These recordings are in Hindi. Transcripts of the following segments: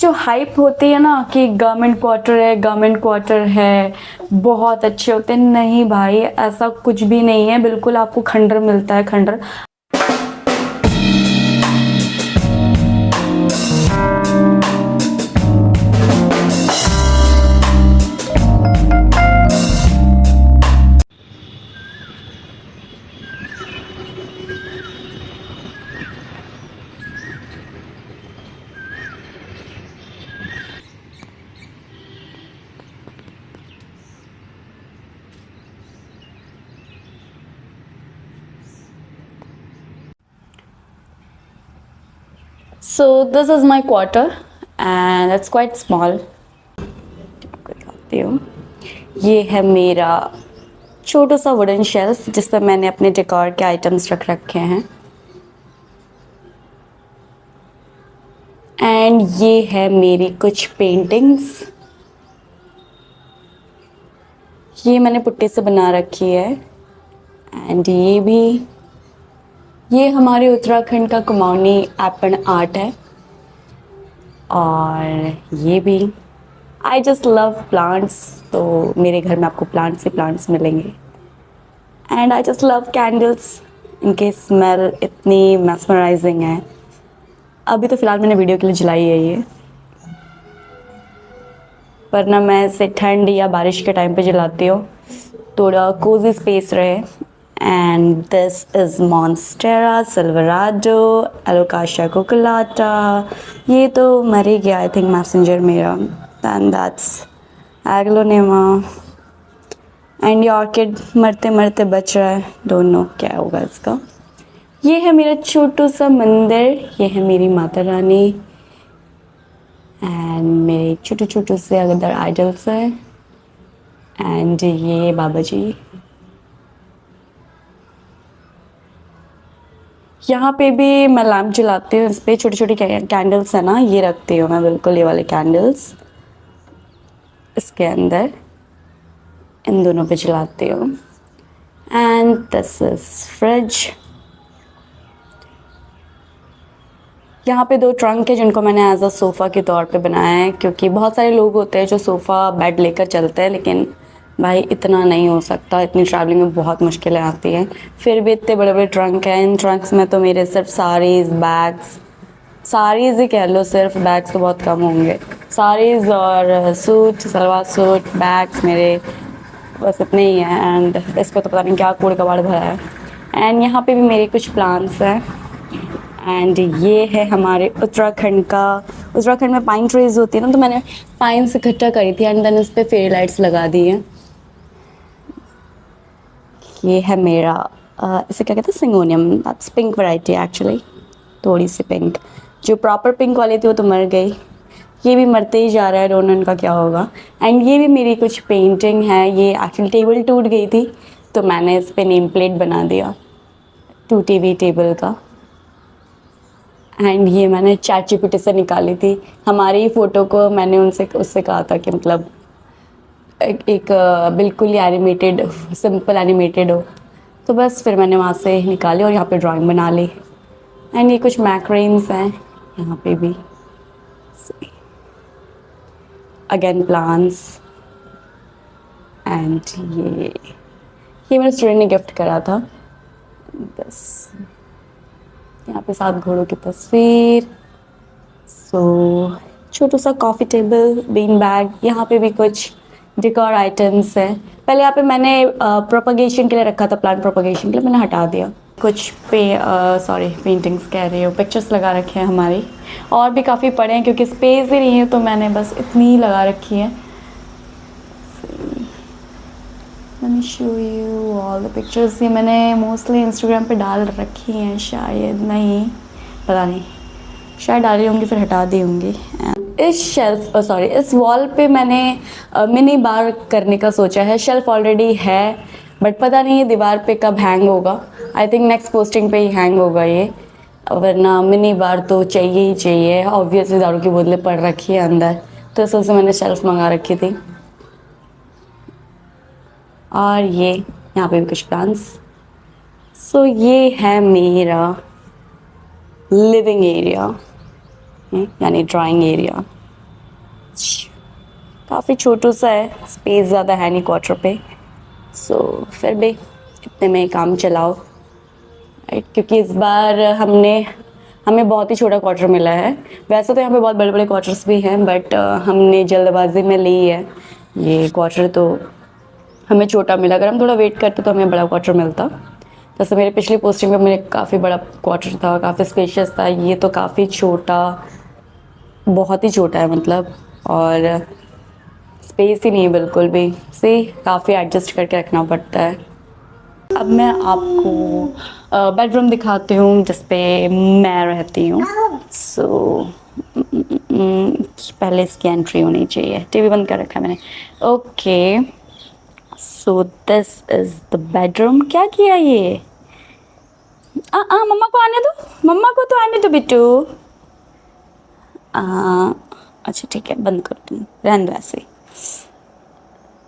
जो हाइप होती है ना कि गवर्नमेंट क्वार्टर है, बहुत अच्छे होते हैं, नहीं भाई ऐसा कुछ भी नहीं है, बिल्कुल आपको खंडर मिलता है, खंडर। So this is my quarter and it's quite small। आपको दिखाती हूँ, ये है मेरा छोटा सा वुडन शेल्फ जिस पर मैंने अपने डेकोर के आइटम्स रख रखे हैं। एंड ये है मेरी कुछ पेंटिंग्स, ये मैंने पुट्टी से बना रखी है। एंड ये हमारे उत्तराखंड का कुमाऊनी एपन आर्ट है। और ये भी, आई जस्ट लव प्लांट्स, तो मेरे घर में आपको प्लांट्स मिलेंगे। And I just love candles, इनके स्मेल इतनी मैस्मराइजिंग है। अभी तो फ़िलहाल मैंने वीडियो के लिए जलाई है ये, वरना मैं इसे ठंड या बारिश के टाइम पे जलाती हूँ, थोड़ा कोजी स्पेस रहे। And this is monstera silverado alocasia cucullata, ये तो मर ही गया आई थिंक मैसेंजर मेरा। Then that's aglaonema. एंड ये ऑर्किड मरते मरते बच रहा है, डोंट नो क्या होगा इसका। ये है मेरा छोटू सा मंदिर, ये है मेरी माता रानी एंड मेरे छोटे से अदर आइडल्स हैं। एंड ये बाबा जी, यहाँ पे भी मैं लैम्प जलाती हूँ, इस पर छोटी कैंडल्स है ना, ये रखती हूँ मैं, बिल्कुल ये वाले कैंडल्स इसके अंदर इन दोनों पे जलाती हूँ। And this is fridge. यहाँ पे 2 ट्रंक है जिनको मैंने एज अ सोफ़ा के तौर पे बनाया है, क्योंकि बहुत सारे लोग होते हैं जो सोफ़ा बेड लेकर चलते हैं, लेकिन भाई इतना नहीं हो सकता, इतनी ट्रैवलिंग में बहुत मुश्किलें आती हैं। फिर भी इतने बड़े बड़े ट्रंक हैं, इन ट्रंक्स में तो मेरे सिर्फ साड़ीज़ बैग्स, साड़ीज़ ही कह लो, सिर्फ बैग्स तो बहुत कम होंगे, साड़ीज़ और सूट, सलवार सूट, बैग्स मेरे बस इतने ही हैं। एंड इस पर तो पता नहीं क्या कूड़े कबाड़ भरा है। एंड यहाँ पे भी मेरे कुछ प्लांट्स हैं। एंड ये है हमारे उत्तराखंड में पाइन ट्रीज होती है ना, तो मैंने पाइन से इकट्ठा करी थी एंड देन इस पर फेरी लाइट्स लगा दी हैं। ये है मेरा इसे क्या कहते हैं, syngonium, that's pink variety actually, थोड़ी सी पिंक। जो प्रॉपर पिंक वाली थी वो तो मर गई, ये भी मरते ही जा रहा है, डोंट नो इनका क्या होगा। एंड ये भी मेरी कुछ पेंटिंग है, ये एक्चुअली टेबल टूट गई थी तो मैंने इस पर नेम प्लेट बना दिया 2TV टेबल का। एंड ये मैंने ChatGPT से निकाली थी, हमारी फ़ोटो को मैंने उससे कहा था कि मतलब एक बिल्कुल ही एनिमेटेड, सिंपल एनिमेटेड हो, तो बस फिर मैंने वहाँ से निकाली और यहाँ पे ड्राइंग बना ली। एंड ये कुछ मैक्रेन्स हैं यहाँ पे भी, अगेन प्लांट्स। एंड ये मेरे स्टूडेंट ने गिफ्ट करा था, बस यहाँ पे 7 घोड़ों की तस्वीर। सो छोटा सा कॉफ़ी टेबल, बीन बैग, यहाँ पे भी कुछ डेकोर आइटम्स है। पहले यहाँ पे मैंने प्रोपगेशन के लिए रखा था, प्लांट प्रोपगेशन के लिए, मैंने हटा दिया। कुछ पेंटिंग्स कह रही हूँ, पिक्चर्स लगा रखे हैं हमारी, और भी काफ़ी पड़े हैं क्योंकि स्पेस ही नहीं है, तो मैंने बस इतनी ही लगा रखी है। Let me show you all the pictures। ये मैंने मोस्टली इंस्टाग्राम पे डाल रखी हैं, शायद नहीं, पता नहीं, शायद डाली होंगी फिर हटा दी होंगी। इस वॉल पे मैंने मिनी बार करने का सोचा है। शेल्फ ऑलरेडी है बट पता नहीं ये दीवार पे कब हैंग होगा, आई थिंक नेक्स्ट पोस्टिंग पे ही हैंग होगा ये, वरना मिनी बार तो चाहिए ही चाहिए। ऑब्वियसली दारू की बोतलें पड़ रखी है अंदर, तो इस वजह से मैंने शेल्फ मंगा रखी थी। और ये यहाँ पे भी कुछ प्लांट्स। सो ये है मेरा लिविंग एरिया, यानी ड्राइंग एरिया। काफ़ी छोटू सा है, स्पेस ज़्यादा है नहीं क्वार्टर पे, सो फिर भी इतने में काम चलाओ, राइट। क्योंकि इस बार हमें बहुत ही छोटा क्वार्टर मिला है। वैसे तो यहाँ पे बहुत बड़े बड़े क्वार्टर्स भी हैं, बट हमने जल्दबाजी में ली है ये क्वार्टर, तो हमें छोटा मिला। अगर हम थोड़ा वेट करते तो हमें बड़ा क्वार्टर मिलता। जैसे मेरे पिछली पोस्टिंग में मेरे काफ़ी बड़ा क्वार्टर था, काफ़ी स्पेशियस था, ये तो काफ़ी छोटा, बहुत ही छोटा है मतलब, और स्पेस ही नहीं है बिल्कुल भी, से काफ़ी एडजस्ट करके रखना पड़ता है। अब मैं आपको बेडरूम दिखाती हूँ जिसपे मैं रहती हूँ। सो पहले इसकी एंट्री होनी चाहिए। टीवी बंद कर रखा है मैंने। Okay, so this is the bedroom. क्या किया ये? मम्मा को आने दो, मम्मा को तो आने दो बिट्टू। अच्छा ठीक है, बंद कर दूँ, रहने दो ऐसे।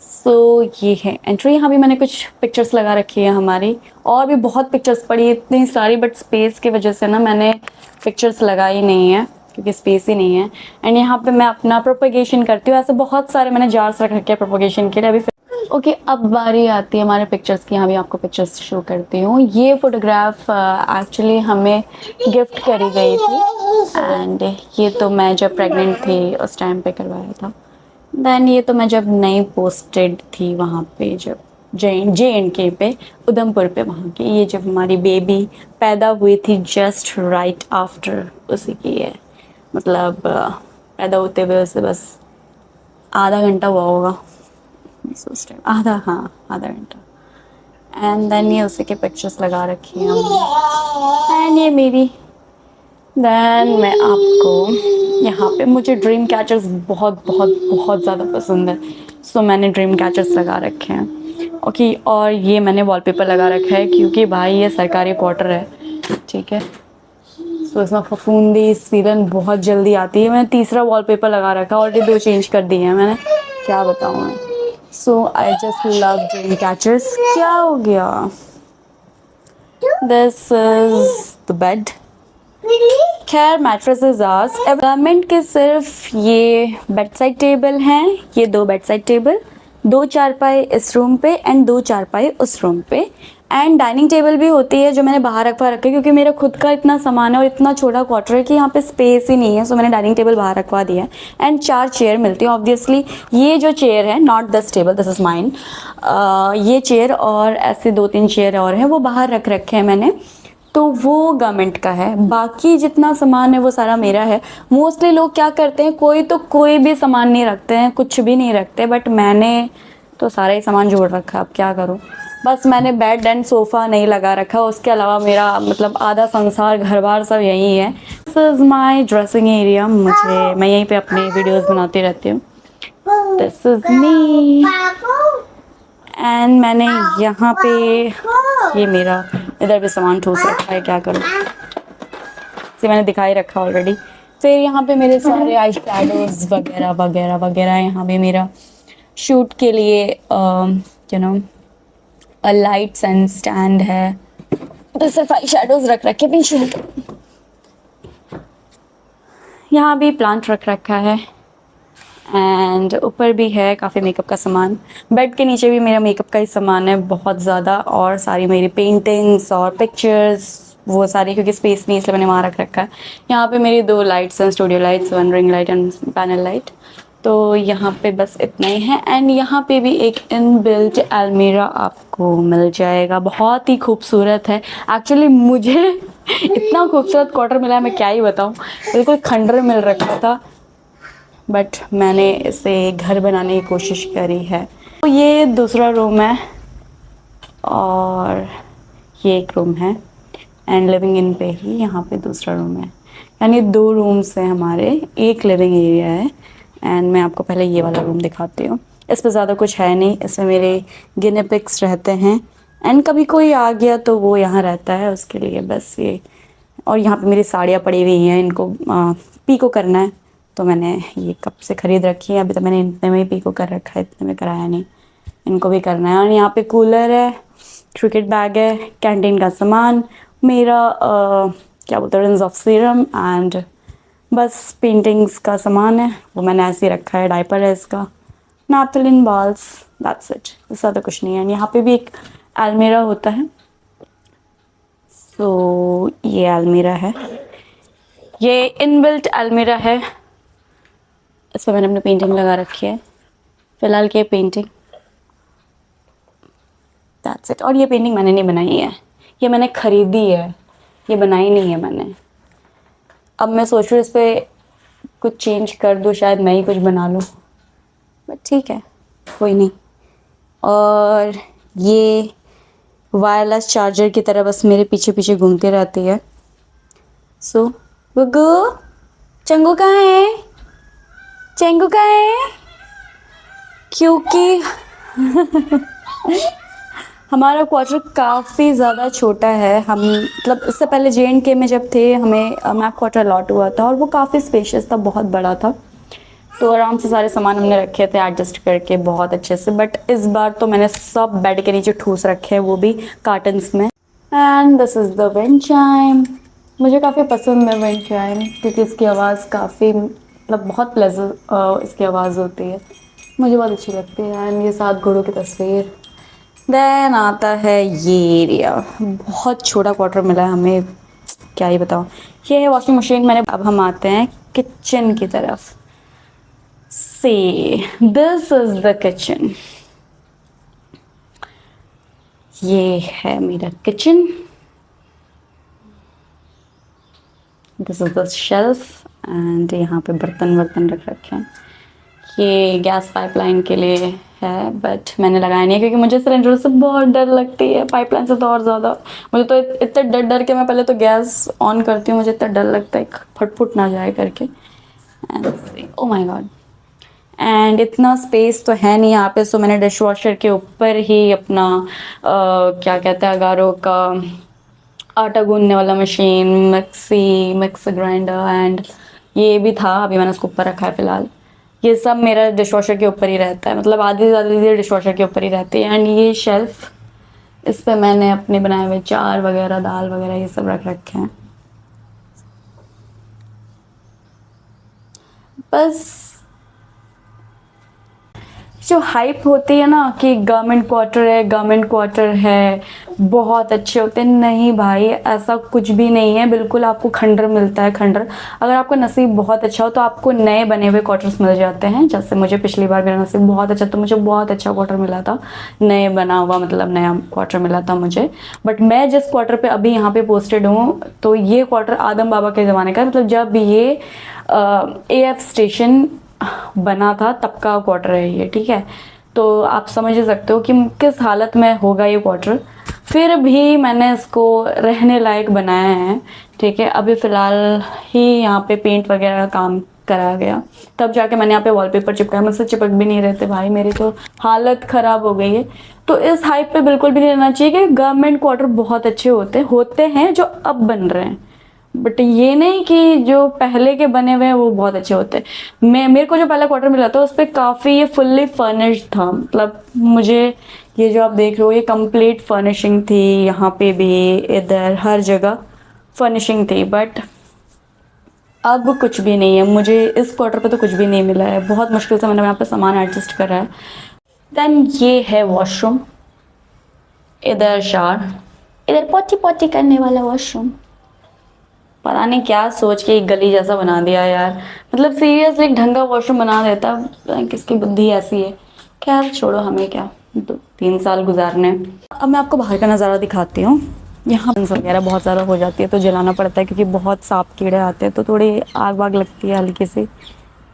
सो ये है एंट्री। यहाँ भी मैंने कुछ पिक्चर्स लगा रखी है हमारी, और भी बहुत पिक्चर्स पड़ी है इतनी सारी, बट स्पेस की वजह से ना मैंने पिक्चर्स लगाई नहीं है क्योंकि स्पेस ही नहीं है। एंड यहाँ पे मैं अपना प्रोपगेशन करती हूँ। ऐसे बहुत सारे मैंने जार्स रख रखे हैं प्रोपगेशन के लिए। अभी ओके, अब बारी आती है हमारे पिक्चर्स की। यहाँ भी आपको पिक्चर्स शो करती हूँ। ये फोटोग्राफ एक्चुअली हमें गिफ्ट करी गई थी, एंड ये तो मैं जब प्रेग्नेंट थी उस टाइम पे करवाया था। देन ये तो मैं जब नई पोस्टेड थी वहाँ पे, जब JNK पे, उधमपुर पे, वहाँ की। ये जब हमारी बेबी पैदा हुई थी जस्ट राइट आफ्टर, उसी की है। मतलब पैदा होते हुए उसे बस आधा घंटा हुआ होगा उस टाइम, आधा घंटा। एंड देन ये उसी के पिक्चर्स लगा रखी हैं हमने। एंड ये मेरी। देन मैं आपको यहाँ पे, मुझे ड्रीम कैचर्स बहुत बहुत बहुत ज़्यादा पसंद है, सो मैंने ड्रीम कैचर्स लगा रखे हैं। ओके, और ये मैंने वॉलपेपर लगा रखा है क्योंकि भाई ये सरकारी क्वार्टर है, ठीक है। सो इसमें फफूंदी सीलन बहुत जल्दी आती है। मैंने तीसरा वॉलपेपर लगा रखा है, ऑलरेडी 2 चेंज कर दिए हैं मैंने, क्या बताऊँ मैं। So I just love dream catchers. क्या हो गया? This is the bed. खैर, मैट्रेसेस गवर्नमेंट के सिर्फ ये बेड साइड टेबल हैं, ये 2 बेड साइड टेबल, 2 चारपाई इस रूम पे एंड 2 चारपाई उस रूम पे। एंड डाइनिंग टेबल भी होती है जो मैंने बाहर रखवा रखा है क्योंकि मेरा खुद का इतना सामान है और इतना छोटा क्वार्टर है कि यहाँ पे स्पेस ही नहीं है, सो मैंने डाइनिंग टेबल बाहर रखवा दिया है। एंड 4 चेयर मिलती है ऑब्वियसली। ये जो चेयर है, not this table, this is mine, ये चेयर और ऐसे 2-3 चेयर और हैं, वो बाहर रख रखे हैं मैंने, तो वो गवर्नमेंट का है। बाकी जितना सामान है वो सारा मेरा है। मोस्टली लोग क्या करते हैं, कोई भी सामान नहीं रखते हैं, कुछ भी नहीं रखते, बट मैंने तो सारा ही सामान जोड़ रखा। अब क्या करूँ, बस मैंने बेड एंड सोफ़ा नहीं लगा रखा, उसके अलावा मेरा मतलब आधा संसार, घर बार सब यही है। This is my dressing area. मैं यहीं पे अपने वीडियोज़ बनाती रहती हूँ। This is me. एंड मैंने यहाँ पे ये मेरा इधर भी सामान ठूस रखा है, क्या करूँ, इसे मैंने दिखाई रखा ऑलरेडी। फिर यहाँ पे मेरे सारे आई शैडोज़ वगैरह वगैरह वगैरह। यहाँ पे मेरा शूट के लिए you know lights and stand है, तो सिर्फ आई शैडोज़ रख रखे पीछे। यहाँ भी प्लांट रख रखा है, एंड ऊपर भी है काफ़ी मेकअप का सामान। बेड के नीचे भी मेरा मेकअप का ही सामान है बहुत ज़्यादा, और सारी मेरी पेंटिंग्स और पिक्चर्स वो सारी, क्योंकि स्पेस नहीं इसलिए मैंने वहाँ रख रखा है। यहाँ पे मेरी 2 लाइट्स हैं, studio lights, 1 ring light and panel light. तो यहाँ पे बस इतना ही है। एंड यहाँ पे भी एक इनबिल्ट अलमीरा आपको मिल जाएगा, बहुत ही खूबसूरत है। एक्चुअली मुझे इतना खूबसूरत क्वार्टर मिला है, मैं क्या ही बताऊँ, बिल्कुल खंडर मिल रखा था, बट मैंने इसे घर बनाने की कोशिश करी है। तो ये दूसरा रूम है और ये एक रूम है, एंड लिविंग इन पे ही यहाँ पे दूसरा रूम है। यानी 2 रूम्स हैं हमारे, एक लिविंग एरिया है। एंड मैं आपको पहले ये वाला रूम दिखाती हूँ। इस पर ज़्यादा कुछ है नहीं, इसमें मेरे गिने पिग्स रहते हैं, एंड कभी कोई आ गया तो वो यहाँ रहता है, उसके लिए बस ये। और यहाँ पे मेरी साड़ियाँ पड़ी हुई हैं, इनको पीको करना है, तो मैंने ये कब से ख़रीद रखी है। अभी तो मैंने इतने में ही पीको कर रखा है, इतने में कराया नहीं, इनको भी करना है। और यहाँ पे कूलर है, क्रिकेट बैग है, कैंटीन का सामान, मेरा क्या बोलते हैं, रिंस ऑफ सीरम एंड बस पेंटिंग्स का सामान है वो मैंने ऐसे ही रखा है, डायपर है इसका, नैपथलिन बॉल्स, दैट्स इट, इससे ज़्यादा कुछ नहीं है। यहाँ पे भी एक अलमीरा होता है, तो ये अलमीरा है, ये इनबिल्ट अलमीरा है, इस पर मैंने अपनी पेंटिंग लगा रखी है, फ़िलहाल की पेंटिंग, दैट्स इट। और ये पेंटिंग मैंने नहीं बनाई है, ये मैंने ख़रीदी है, ये बनाई नहीं है मैंने। अब मैं सोच रही हूँ इस पर कुछ चेंज कर दूँ, शायद मैं ही कुछ बना लूँ, बट ठीक है, कोई नहीं। और ये वायरलेस चार्जर की तरह बस मेरे पीछे पीछे घूमती रहती है। सो गुग्गू, चंगू कहाँ है, चंगू कहाँ है? क्योंकि हमारा क्वार्टर काफ़ी ज़्यादा छोटा है, हम मतलब इससे पहले JNK में जब थे हमें मैप क्वार्टर अलॉट हुआ था और वो काफ़ी स्पेशियस था, बहुत बड़ा था, तो आराम से सारे सामान हमने रखे थे एडजस्ट करके बहुत अच्छे से। बट इस बार तो मैंने सब बेड के नीचे ठूस रखे हैं, वो भी कार्टन्स में। And this is the wind chime, मुझे काफ़ी पसंद है विंड चाइम क्योंकि इसकी आवाज़ काफ़ी मतलब बहुत प्लेजेंट इसकी आवाज़ होती है, मुझे बहुत अच्छी लगती है। एंड ये 7 घोड़ों की तस्वीर। देन आता है ये एरिया, बहुत छोटा क्वार्टर मिला है हमें, क्या ही बताऊँ। ये है वॉशिंग मशीन मैंने। अब हम आते हैं किचन की तरफ। See, this is the kitchen. ये है मेरा kitchen. This is the shelf and यहाँ पे बर्तन वर्तन रख रखे हैं। ये गैस पाइपलाइन के लिए है, बट मैंने लगाया नहीं है क्योंकि मुझे सिलेंडर से बहुत डर लगती है, पाइपलाइन से तो और ज़्यादा। मुझे तो इतने डर डर के मैं पहले तो गैस ऑन करती हूँ, मुझे इतना डर लगता है फट फुट ना जाए करके। And oh my God, and इतना स्पेस तो है नहीं यहाँ पे, सो मैंने डिश वॉशर के ऊपर ही अपना क्या कहते हैं अगारो का आटा गूंदने वाला मशीन, मिक्सर ग्राइंडर एंड ये भी था, अभी मैंने उसको ऊपर रखा है फ़िलहाल। ये सब मेरा डिश वॉशर के ऊपर ही रहता है, मतलब आधी से ज़्यादा चीज़ें डिश वॉशर के ऊपर ही रहती है। एंड ये शेल्फ, इस पे मैंने अपने बनाए हुए चार वगैरह, दाल वगैरह ये सब रख रखे हैं। बस जो हाइप होती है ना कि गवर्नमेंट क्वार्टर है बहुत अच्छे होते हैं, नहीं भाई ऐसा कुछ भी नहीं है, बिल्कुल आपको खंडर मिलता है, खंडर। अगर आपका नसीब बहुत अच्छा हो तो आपको नए बने हुए क्वार्टर्स मिल जाते हैं, जैसे मुझे पिछली बार मेरा नसीब बहुत अच्छा, तो मुझे बहुत अच्छा क्वार्टर मिला था, नए बना हुआ, मतलब नया क्वार्टर मिला था मुझे। बट मैं जिस क्वार्टर पे अभी यहाँ पे पोस्टेड हूँ, तो ये क्वार्टर आदम बाबा के ज़माने का है, मतलब जब ये AF स्टेशन बना था तब का क्वार्टर है ये, ठीक है। तो आप समझ ही सकते हो कि किस हालत में होगा ये क्वार्टर, फिर भी मैंने इसको रहने लायक बनाया है, ठीक है। अभी फ़िलहाल ही यहाँ पे पेंट वगैरह का काम करा गया, तब जाके मैंने यहाँ पे वॉलपेपर चिपकाया, मुझसे चिपक भी नहीं रहते भाई, मेरी तो हालत ख़राब हो गई है। तो इस हाइप पे बिल्कुल भी नहीं रहना चाहिए कि गवर्नमेंट क्वार्टर बहुत अच्छे होते हैं जो अब बन रहे हैं, बट ये नहीं कि जो पहले के बने हुए हैं वो बहुत अच्छे होते हैं। मेरे को जो पहला क्वार्टर मिला था उस पर काफ़ी ये फुल्ली फर्निश्ड था, मतलब मुझे ये जो आप देख रहे हो ये कंप्लीट फर्निशिंग थी, यहाँ पे भी इधर हर जगह फर्निशिंग थी। बट अब कुछ भी नहीं है, मुझे इस क्वार्टर पे तो कुछ भी नहीं मिला है, बहुत मुश्किल से मैंने यहाँ पे सामान एडजस्ट करा है। देन ये है वॉशरूम, इधर शावर, इधर पोटी पोटी करने वाला वॉशरूम। पता नहीं क्या सोच के एक गली जैसा बना दिया यार, मतलब सीरियसली एक ढंग का वॉशरूम बना देता, किसकी बुद्धि ऐसी है। खैर छोड़ो, हमें क्या, 3 साल गुजारने। अब मैं आपको बाहर का नज़ारा दिखाती हूँ। यहाँ वगैरह बहुत ज़्यादा हो जाती है तो जलाना पड़ता है क्योंकि बहुत सांप कीड़े आते हैं, तो थोड़ी आग वाग लगती है हल्की सी,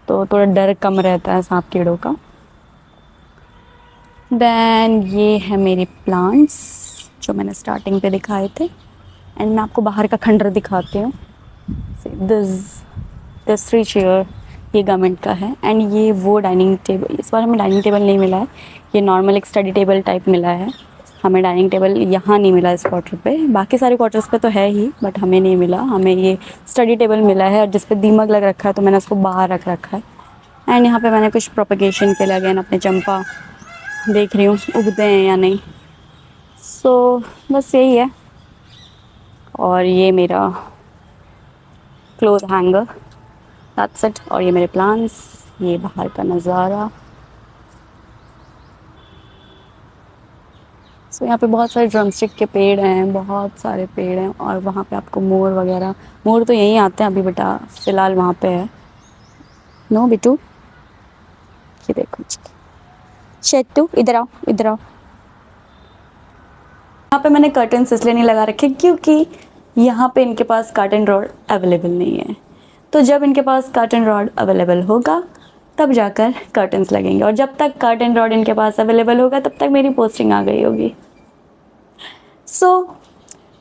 तो थोड़ा डर कम रहता है सांप कीड़ों का। देन ये है मेरे प्लांट्स जो मैंने स्टार्टिंग पे दिखाए थे, एंड मैं आपको बाहर का खंडर दिखाती हूँ। दिस 3 चेयर ये गवर्नमेंट का है, एंड ये वो डाइनिंग टेबल, इस बार हमें डाइनिंग टेबल नहीं मिला है, ये नॉर्मल एक स्टडी टेबल टाइप मिला है, हमें डाइनिंग टेबल यहाँ नहीं मिला इस क्वार्टर पे, बाकी सारे क्वार्टर्स पे तो है ही, बट हमें नहीं मिला, हमें ये स्टडी टेबल मिला है, और जिस पे दीमक लग रखा है तो मैंने उसको बाहर रख रखा है। एंड यहाँ पे मैंने कुछ प्रोपगेशन के लिए अगेन अपने चंपा देख रही हूँ उगते हैं या नहीं। सो बस यही है। और ये मेरा क्लोथ हैंगर, दैट्स इट। और ये मेरे प्लान्स, ये बाहर का नज़ारा। सो यहाँ पे बहुत सारे ड्रमस्टिक के पेड़ हैं, बहुत सारे पेड़ हैं। और वहाँ पे आपको मोर वगैरह, मोर तो यहीं आते हैं, अभी बेटा फ़िलहाल वहाँ पे है। नो बिटू, ये देखो शेटू, इधर आओ इधर आओ। यहाँ पे मैंने कर्टन्स इसलिए नहीं लगा रखे क्योंकि यहाँ पे इनके पास कर्टन रॉड अवेलेबल नहीं है। तो जब इनके पास कर्टन रॉड अवेलेबल होगा तब जाकर कर्टन्स लगेंगे, और जब तक कर्टन रॉड इनके पास अवेलेबल होगा तब तक मेरी पोस्टिंग आ गई होगी। सो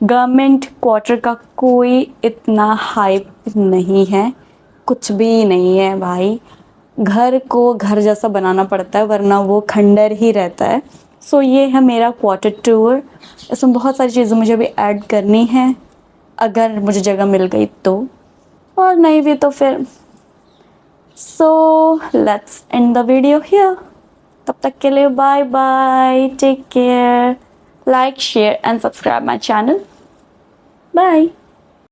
गवर्नमेंट क्वार्टर का कोई इतना हाइप नहीं है, कुछ भी नहीं है भाई। घर को घर जैसा बनाना पड़ता है वरना वो खंडर ही रहता है। सो ये है मेरा क्वार्टर टूर। इसमें बहुत सारी चीज़ें मुझे अभी ऐड करनी है, अगर मुझे जगह मिल गई तो, और नहीं भी तो फिर। So let's end the video here. तब तक के लिए bye bye, take care, like, share and subscribe my channel. Bye.